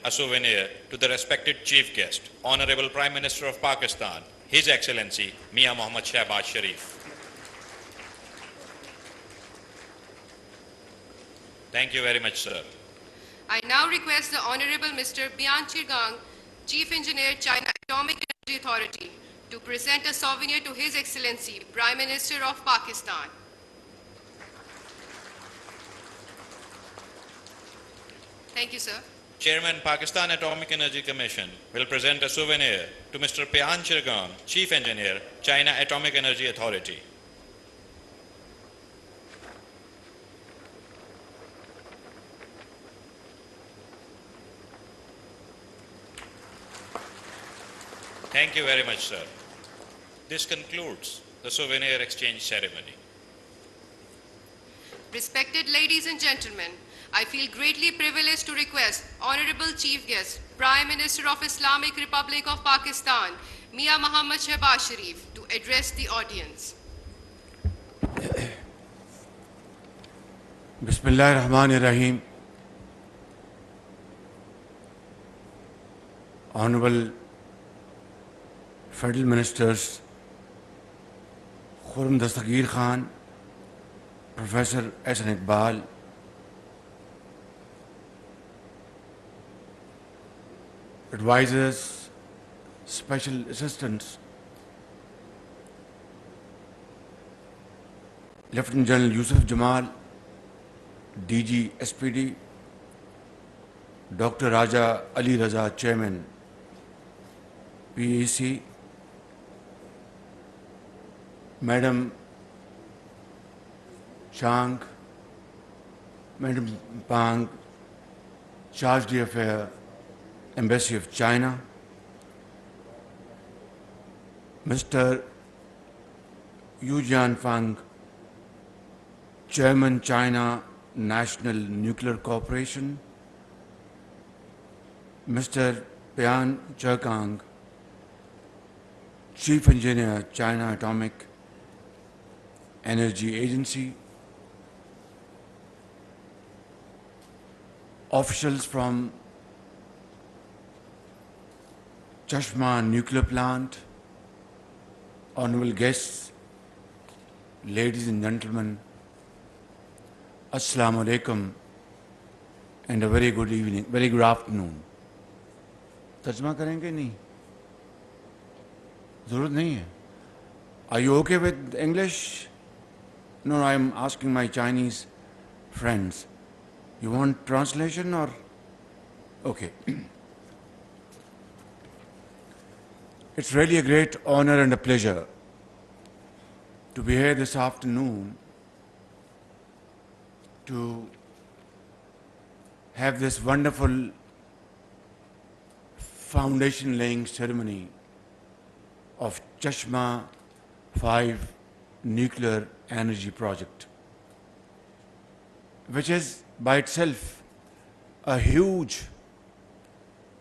a souvenir to the respected chief guest, Honorable Prime Minister of Pakistan, His Excellency Mian Mohammad Shehbaz Sharif. Thank you very much, sir. I now request the Honorable Mr. Bian Chirgang, Chief Engineer, China Atomic Energy Authority, to present a souvenir to His Excellency, Prime Minister of Pakistan. Thank you, sir. Chairman, Pakistan Atomic Energy Commission will present a souvenir to Mr. Bian Chirgang, Chief Engineer, China Atomic Energy Authority. Thank you very much, sir. This concludes the souvenir exchange ceremony. Respected ladies and gentlemen, I feel greatly privileged to request Honorable Chief Guest, Prime Minister of Islamic Republic of Pakistan, Mian Mohammad Shehbaz Sharif, to address the audience. Bismillah ar-Rahman ar-Rahim. Honorable Federal Ministers Khurram Dastagir Khan, Professor Ehsan Iqbal, advisors, special assistants, Lieutenant General Yusuf Jamal, DG SPD, Dr. Raja Ali Raza, Chairman, PEC, Madam Chang, Madam Pang, Charge d'Affaires, Embassy of China, Mr. Yu Jianfang, Chairman, China National Nuclear Corporation, Mr. Bian Chirgang, Chief Engineer, China Atomic Energy Agency, officials from Chashma Nuclear Plant, honorable guests, ladies and gentlemen, Assalamu alaikum and a very good evening, very good afternoon. ترجمہ کریں گے نہیں ضرورت نہیں ہے. Are you okay with English? No, I am asking my Chinese friends. You want translation or? Okay. It's really a great honor and a pleasure to be here this afternoon to have this wonderful foundation laying ceremony of Chashma-5 Nuclear Energy Project, which is by itself a huge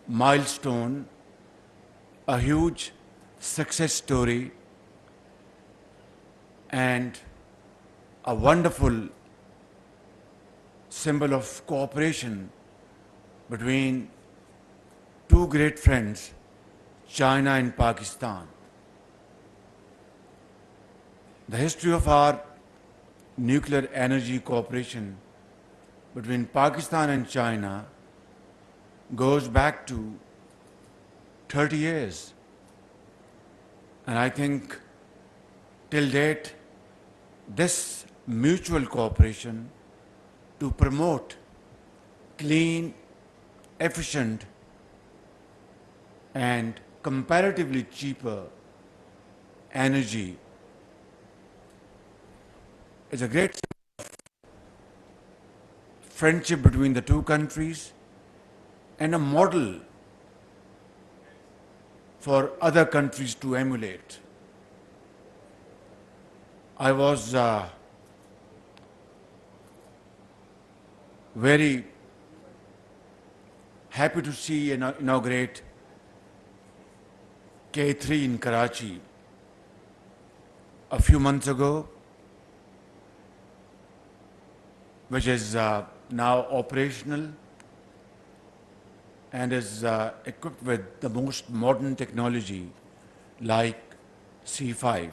milestone, a huge success story, and a wonderful symbol of cooperation between two great friends, China and Pakistan. The history of our nuclear energy cooperation between Pakistan and China goes back to 30 years. And I think till date, this mutual cooperation to promote clean, efficient, and comparatively cheaper energy is a great friendship between the two countries and a model for other countries to emulate. I was very happy to see and inaugurate K3 in Karachi a few months ago, which is now operational. and is equipped with the most modern technology like C5.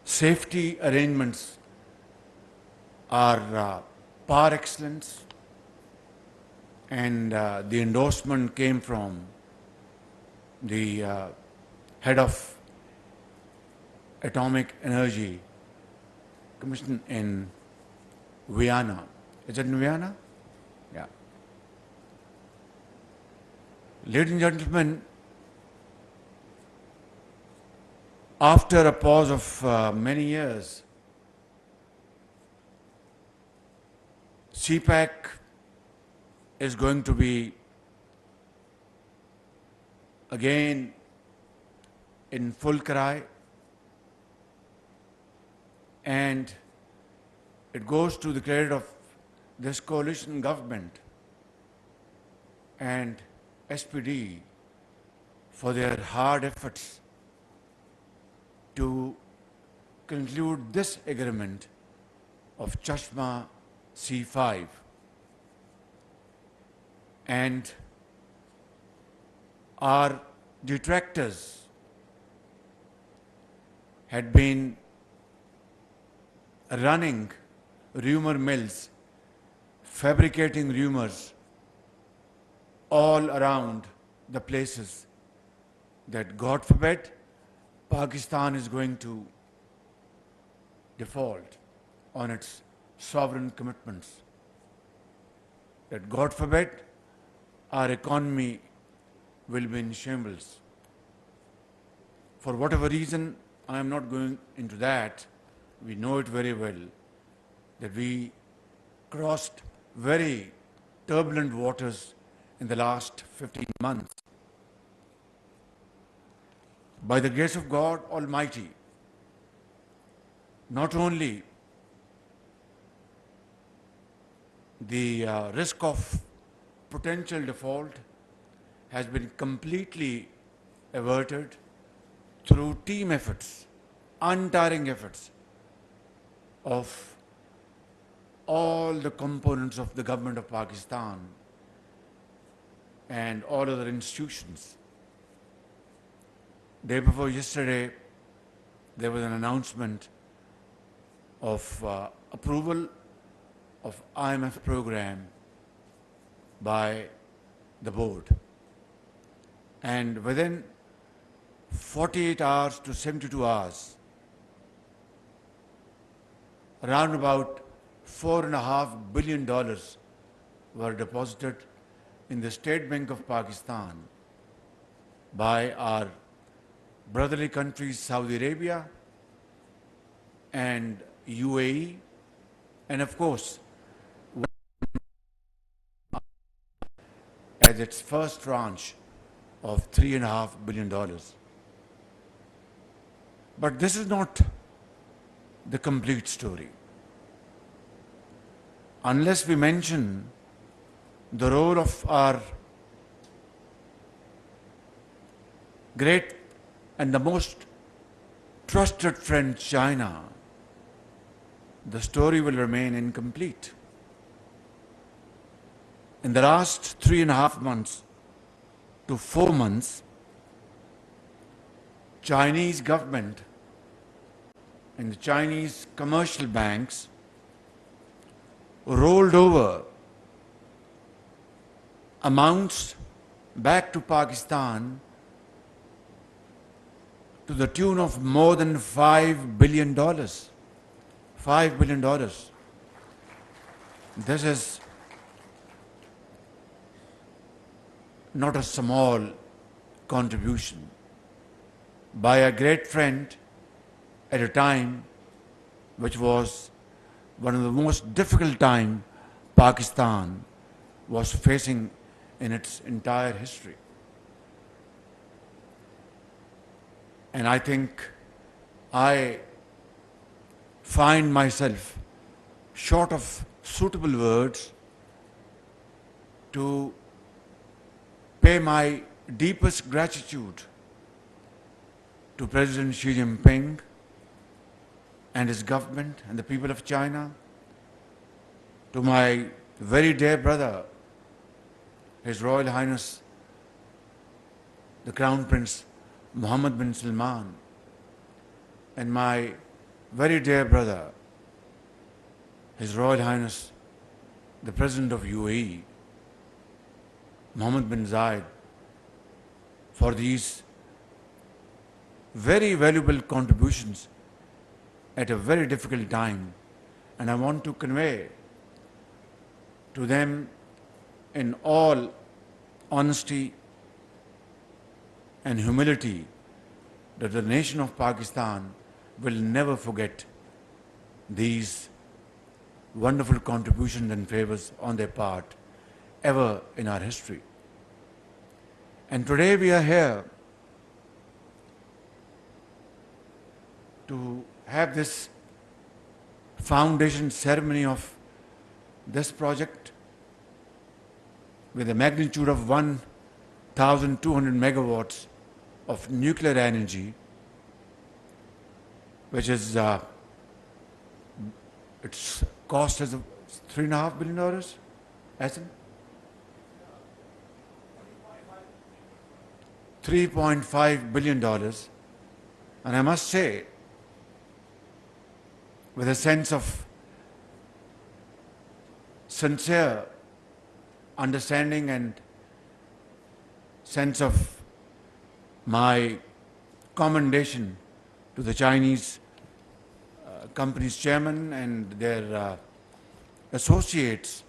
Safety arrangements are par excellence, and the endorsement came from the head of Atomic Energy Commission in Vienna. Is it in Vienna? Yeah. Ladies and gentlemen, after a pause of many years, CPAC is going to be again in full cry, and it goes to the credit of this coalition government and SPD for their hard efforts to conclude this agreement of Chashma-5. And our detractors had been running rumor mills, fabricating rumors all around the places that, God forbid, Pakistan is going to default on its sovereign commitments, that, God forbid, our economy will be in shambles. For whatever reason, I am not going into that. We know it very well, that we crossed very turbulent waters in the last 15 months. By the grace of God Almighty, not only the risk of potential default has been completely averted through team efforts, untiring efforts of all the components of the government of Pakistan and all other institutions. Day before yesterday, there was an announcement of approval of IMF program by the board. And within 48 hours to 72 hours, around about $4.5 billion were deposited in the State Bank of Pakistan by our brotherly countries Saudi Arabia and UAE, and of course, as its first tranche of $3.5 billion. But this is not the complete story. Unless we mention the role of our great and the most trusted friend China, the story will remain incomplete. In the last 3.5 months to 4 months, Chinese government and the Chinese commercial banks rolled over amounts back to Pakistan to the tune of more than $5 billion. $5 billion. This is not a small contribution by a great friend at a time which was one of the most difficult time Pakistan was facing in its entire history. And I think I find myself short of suitable words to pay my deepest gratitude to President Xi Jinping and his government and the people of China, to my very dear brother, His Royal Highness, the Crown Prince Mohammed bin Salman, and my very dear brother, His Royal Highness, the President of UAE, Mohammed bin Zayed, for these very valuable contributions at a very difficult time. And I want to convey to them in all honesty and humility that the nation of Pakistan will never forget these wonderful contributions and favors on their part ever in our history. And today we are here to have this foundation ceremony of this project with a magnitude of 1,200 megawatts of nuclear energy, which is its cost is $3.5 billion, Ea'zam? $3.5 billion. And I must say, with a sense of sincere understanding and sense of my commendation to the Chinese company's chairman and their associates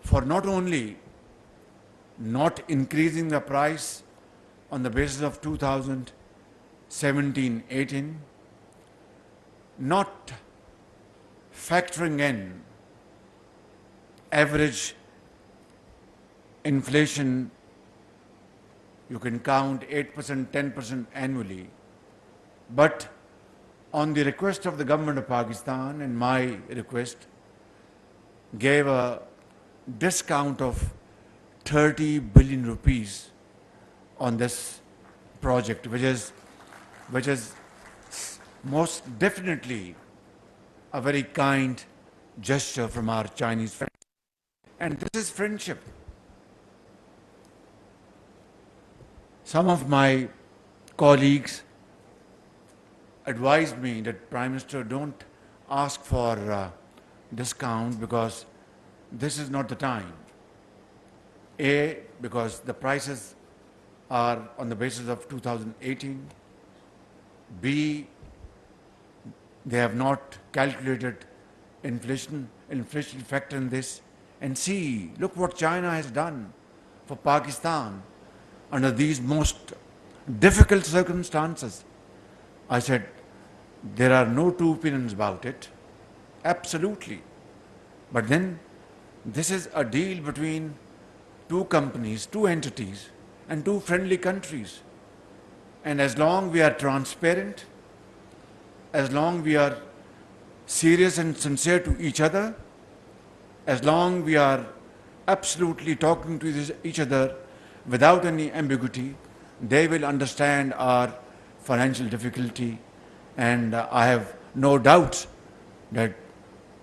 for not only not increasing the price on the basis of 2017-18, not factoring in average inflation, you can count 8%, 10% annually, but on the request of the government of Pakistan and my request, gave a discount of 30 billion rupees on this project, which is most definitely a very kind gesture from our Chinese friends. And this is friendship. Some of my colleagues advised me that, Prime Minister, don't ask for discount because this is not the time. A, because the prices are on the basis of 2018. B, they have not calculated inflation factor in this. And C, look what China has done for Pakistan under these most difficult circumstances. I said, there are no two opinions about it. Absolutely. But then this is a deal between two companies, two entities, and two friendly countries. And as long we are transparent, as long we are serious and sincere to each other, as long we are absolutely talking to each other without any ambiguity, they will understand our financial difficulty. And I have no doubt that,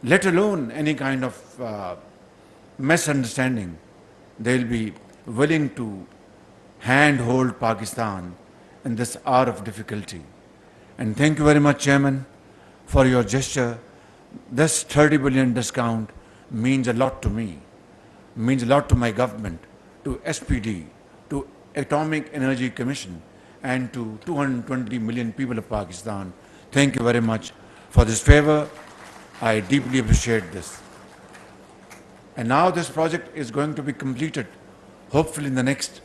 let alone any kind of misunderstanding, they will be willing to handhold Pakistan in this hour of difficulty. And thank you very much, Chairman, for your gesture. This 30 billion discount means a lot to me, means a lot to my government, to SPD, to Atomic Energy Commission, and to 220 million people of Pakistan. Thank you very much for this favor. I deeply appreciate this. And now this project is going to be completed, hopefully in the next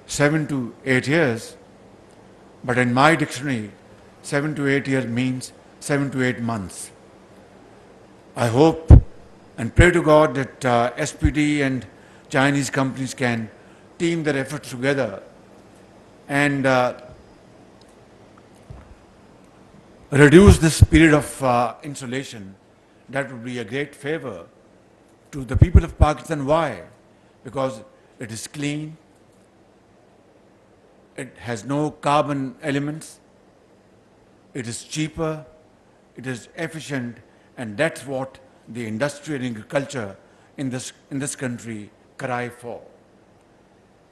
7 to 8 years. But in my dictionary, 7 to 8 years means 7 to 8 months. I hope and pray to God that SPD and Chinese companies can team their efforts together and reduce this period of insulation. That would be a great favor to the people of Pakistan. Why? Because it is clean, it has no carbon elements, it is cheaper, it is efficient, and that's what the industry and agriculture in this country cry for.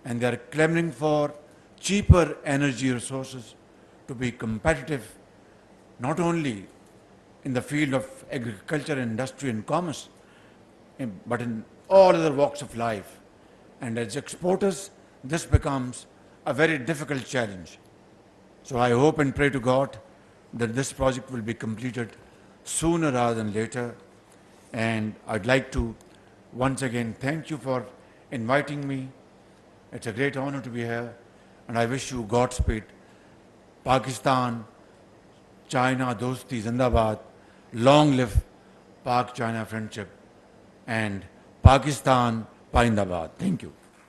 and they are clamoring for cheaper energy resources to be competitive, not only in the field of agriculture, industry and commerce, but in all other walks of life. And as exporters, this becomes a very difficult challenge. So I hope and pray to God that this project will be completed sooner rather than later. And I'd like to once again thank you for inviting me. It's a great honor to be here, and I wish you Godspeed. Pakistan, China, Dosti, Zindabad, long live Pak-China friendship, and Pakistan, Paindabad. Thank you.